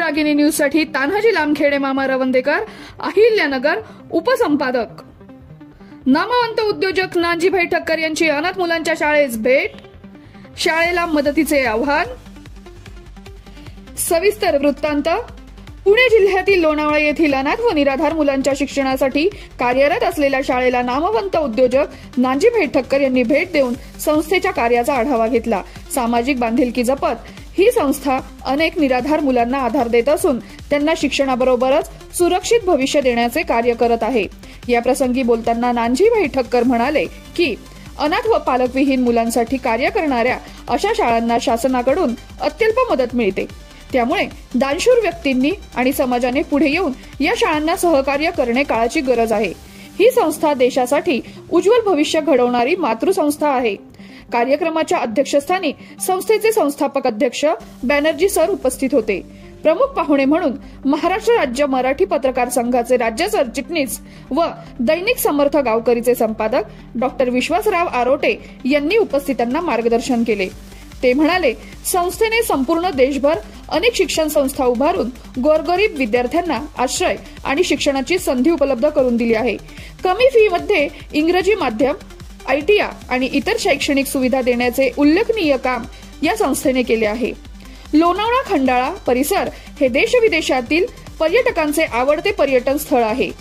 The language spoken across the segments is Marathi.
रागिनी न्यूज साठी तान्हाजी लामखेडे, मामा रवंदेकर, अहिल्यानगर, उपसंपादक। नामवंत उद्योजक नानजीभाई ठक्कर यांची अनाथ मुलांच्या शाळेस भेट, शाळेला मदतीचे आव्हान। सविस्तर वृत्तांत। पुणे जिल्ह्यातील लोणावळा येथील अनाथ व निराधार मुलांच्या शिक्षणासाठी कार्यरत असलेल्या शाळेला नामवंत उद्योजक नानजीभाई ठक्कर यांनी भेट देऊन संस्थेच्या कार्याचा आढावा घेतला। सामाजिक बांधिलकी जपत ही संस्था अनेक निराधार मुलांना आधार देत असून त्यांना शिक्षणाबरोबरच सुरक्षित भविष्य देण्याचे कार्य करत आहे। या प्रसंगी बोलताना नानजीभाई ठक्कर म्हणाले की अनाथ व पालकविहीन मुलांसाठी कार्य करणाऱ्या अशा शाळांना शासनाकडून अत्यल्प मदत मिळते। त्यामुळे दानशूर व्यक्तींनी आणि समाजाने पुढे येऊन या शाळांना सहकार्य करणे काळाची गरज आहे। ही संस्था देशासाठी उज्ज्वल भविष्य घडवणारी मातृसंस्था आहे। कार्यक्रमाच्या अध्यक्षस्थानी संस्थेचे संस्थापक अध्यक्ष बॅनर्जी सर उपस्थित होते। प्रमुख पाहुणे म्हणून महाराष्ट्र राज्य मराठी पत्रकार संघाचे राज्य सरचिटणीस व दैनिक समर्थ गावकरीचे संपादक डॉक्टर विश्वासराव आरोटे यांनी उपस्थितांना मार्गदर्शन केले। ते म्हणाले, संस्थेने संपूर्ण देशभर अनेक शिक्षण संस्था उभारून गोरगरीब विद्यार्थ्यांना आश्रय आणि शिक्षणाची संधी उपलब्ध करून दिली आहे। कमी फी मध्ये इंग्रजी माध्यम, ITI आणि इतर शैक्षणिक सुविधा देण्याचे उल्लेखनीय काम या संस्थेने केले आहे। लोणावळा खंडाळा परिसर हे देश-विदेशातील पर्यटकांचे आवडते पर्यटन स्थळ आहे।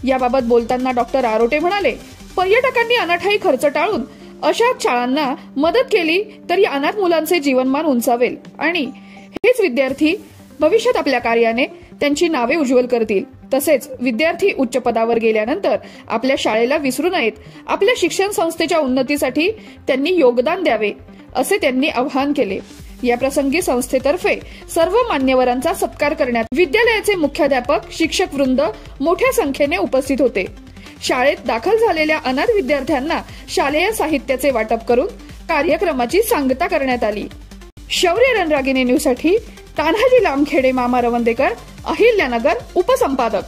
याबाबत बोलताना डॉक्टर आरोटे म्हणाले, पर्यटकांनी अनाठायी खर्च टाळून अशा शाळांना मदत केली तर या अनाथ मुलांचे जीवनमान उंचावेल आणि हेच विद्यार्थी भविष्यात आपल्या कार्याने त्यांची नावे उज्ज्वल करतील। तसेच विद्यार्थी उच्च पदावर गेल्यानंतर आपल्या शाळेला विसरू नयेत। आपल्या शिक्षण संस्थेच्या उन्नतीसाठी त्यांनी योगदान द्यावे असे त्यांनी आवाहन केले। या प्रसंगी संस्थेतर्फे सर्व मान्यवरांचा सत्कार करण्यात विद्यालयाचे मुख्याध्यापक, शिक्षक वृंद मोठ्या संख्येने उपस्थित होते। शाळेत दाखल झालेल्या अनाथ विद्यार्थ्यांना शालेय साहित्याचे वाटप करून कार्यक्रमाची सांगता करण्यात आली। शौर्य रणरागिनी न्यूज साठी तान्हाजी लामखेडे, मामा रवंदेकर, अहिल्यानगर, उपसंपादक।